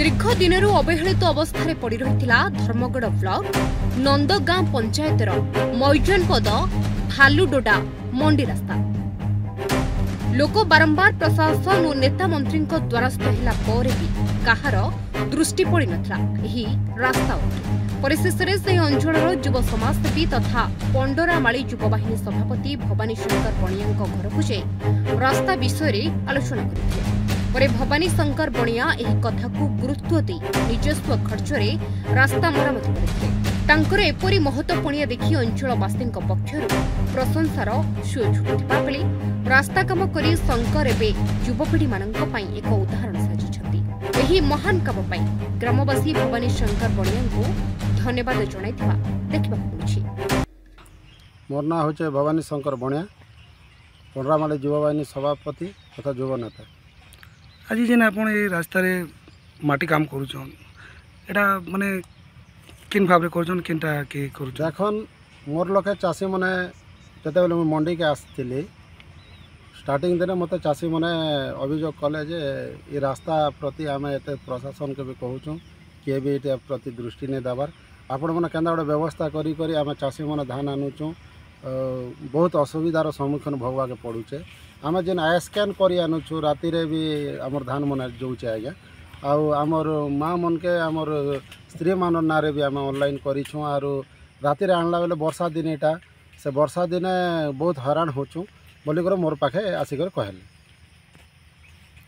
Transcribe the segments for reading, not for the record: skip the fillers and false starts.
दीर्घ दिन अवहेलित अवस्था पड़ रही धर्मगढ़ ब्लॉक नंदगां पंचायतर मैजनपद भालुडोडा मंडी रास्ता। लोक बारंबार प्रशासन और नेता मंत्री द्वारस्थ होला पर भी कहार दृष्टि पड़ नथिला एही रास्ता उपरे। परिशेषे से अंचल युव समाजसेवी तथा पंडरामाली युववाहिनी सभापति भवानी शंकर बणिया घर को जाई रास्ता विषय आलोचना करथिले। परे भवानी शंकर बणिया एही कथा को गुरुत्व दे निजस्व खर्चरे रास्ता मरामत करथिले। तांकर एपरी महत्वपूर्ण देखि अंचलवासी पक्षर प्रशंसार सुर छुटुथिबा बेले रास्ता काम करी शंकर एबे युवपीढ़ी मानक पई एक उदाहरण साजिछथि। एही महान काम पई ग्रामवासी भवानी शंकर बणिया को धन्यवाद जणाइथिबा देखिबा मिलुछि। मोर ना होचे भवानी शंकर बणिया, पंडरामाली युववाहिनी सभापति तथा युव नेता। आज जेन आपण ए रास्ता रे माटी काम करूछन एटा माने किन भाबरे करूछन किनटा के करूछन। देखन मोर लखे चासी माने जते बेले मंडी के आस्थिली स्टार्टिंग दिन मत चासी माने अभियोग कले जे ये रास्ता प्रति आम एते प्रशासन के भी कहूँ किए भी ये प्रति दृष्टि नहीं देवार आपण मैंने केन्दा गोटे व्यवस्था करी करी आम चासी मैंने धान आनुचु बहुत असुविधार सम्मुखीन भोगवा के पड़ुचे। आम जेन आई स्कैन कर आनुचु राति रे भी आमर धान मन जाऊे आज्ञा आमर माँ मन के आमर स्त्री मान ना भी आम ऑनलाइन करूँ आर राति रे आणला बेले वर्षा दिन एटा से वर्षा दिने बहुत हैरान होचु बोलिकर मोर पाखे आसिकर कहले।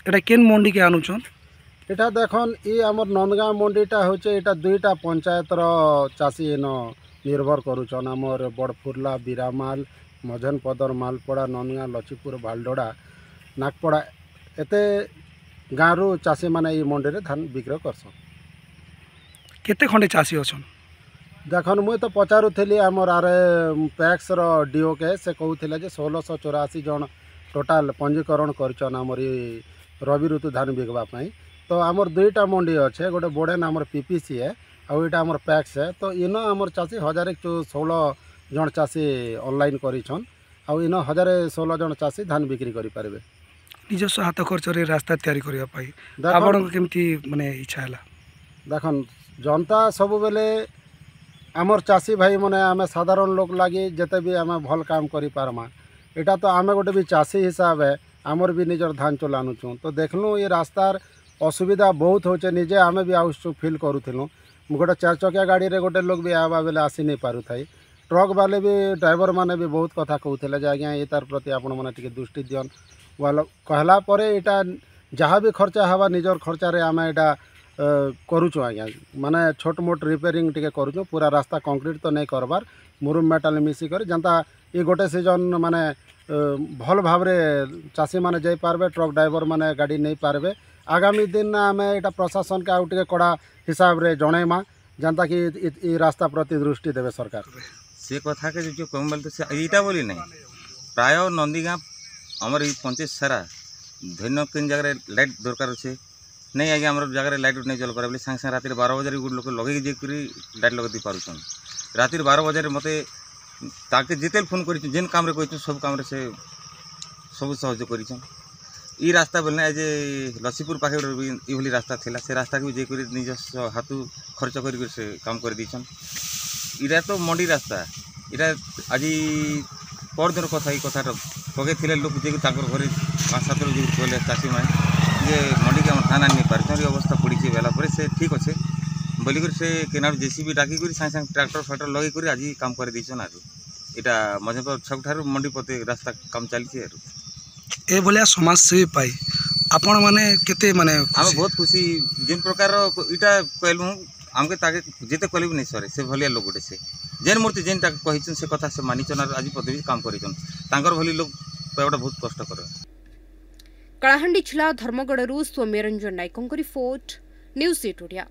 एटा केन मंडी के आनुछन एटा देखन ई आमर नंदगां मंडीटा होचे एटा दुईटा पंचायतर चासी एन निर्भर करूछन। आमर बड़फुरला बीरामाल मझनपदर मालपड़ा नंदगां लछीपुर भालडोडा नागपड़ा एते गाँव चासी माने ई मंडी रे धान बिक्री करसन। केते खंडे चासी अछन देखन मुई तो पचारुथली आमर आरे पैक्स रो डीओ के से कहूथिले जे 1684 जन टोटाल पंजीकरण करछन आमर ई रवि ऋतु धान बिकवा पई। तो आमर दुईटा मंडी अच्छे गोटे बोडेन आमर पीपीसी है और यहाँ आमर पैक्स है। तो इन आमर चासी 1016 जन चासी ऑनलाइन करिछन और इन 1016 जन चासी धान बिक्री करि पारबे। निजस्व हाथ खर्च रे रास्ता तैयारी करिया पाई आपण केमती माने इच्छा हला। देखन जनता सब बेले आमर चासी भाई माने आमे साधारण लोक लागी जते भी आमे भल काम करि पारमा एटा तो आमे गोटे भी चासी हिसाब है आमर भी निजर धान चलानुछु। तो देखलु ये रास्तार असुविधा बहुत होचे निजे आमे भी आउस फील करूथिलु। गोटे 4 चकिया गाड़ी रे गोटे लोग भी आवा बेले आसी नहीं पारु थाई ट्रक वाले भी ड्राइवर माने भी बहुत कथा कहूथिले जे आज्ञा ये तार प्रति आपण माने टिके दृष्टि दियन वाला कहला परे एटा जहाँ भी खर्चा हवा निजर खर्चा रे आमे एटा करूछु आज्ञा माने छोट मोट रिपेयरिंग टिके करूछु। पूरा रास्ता कंक्रीट तो नहीं करबार मुरुम मेटाल मिसी कर जनता ये गोटे सीजन माने भल भाव रे चासी माने जाई पारबे ट्रक ड्राइवर माने गाड़ी नहीं पारबे। आगामी दिन आम यहाँ प्रशासन के आउ टे कड़ा हिसाब रे जणैमा जनता कि रास्ता प्रति दृष्टि देवे सरकार से कथा के जो कम बोलते से एटा बोली नहीं प्राय नंदीगाँ आमर पंचायत सारा धन्य किन जगह लाइट दरकार अच्छे नहीं आगे आम जगह लाइट नहीं चल पारे सांगे सांगे रात 12 बजे गोटे लोक लगे जाकरी लाइट लगे पार्सन रात 12 बजे मत ताके जिते फोन कर जेन काम कह सब काम से सब सहयोग कर ई रास्ता बोलने जे लसीपुर पाखे ये रास्ता थिला से रास्ता को भी जाकर निजस्व हाथ खर्च कर से काम कर दीछन। इरा तो मंडी रास्ता इरा आज परदिन कथा ये कथा पकई थे लोक जे घर 5-7 जो कहले चाषी मैंने जे मंडी के धान आनी पार्थ अवस्था पड़ी बेला से ठीक अच्छे बोलिक से केनाल जेसीबी डाकी सांगे सांगे ट्रैक्टर फैक्टर लगे आज काम कर दीछन। आर इटा मझे सब मंडी पते रास्ता काम चलती ए भलिया समाज सेवी पाई आपण माने केते माने हम बहुत खुशी जिन प्रकार इटा कहलु हमके ताके जेते कहले भी नहीं सरे से भलिया लोग गोटे से जेन मूर्ति जेनटा कहिछन से कथा से मानिछन आज पदवी काम करिछन तांकर भली लोग पाइबा बहुत कष्ट करे। कलाहांडी जिला धर्मगढ़ सौम्यरंजन नायकों रिपोर्ट न्यूज़ 8 ओडिया।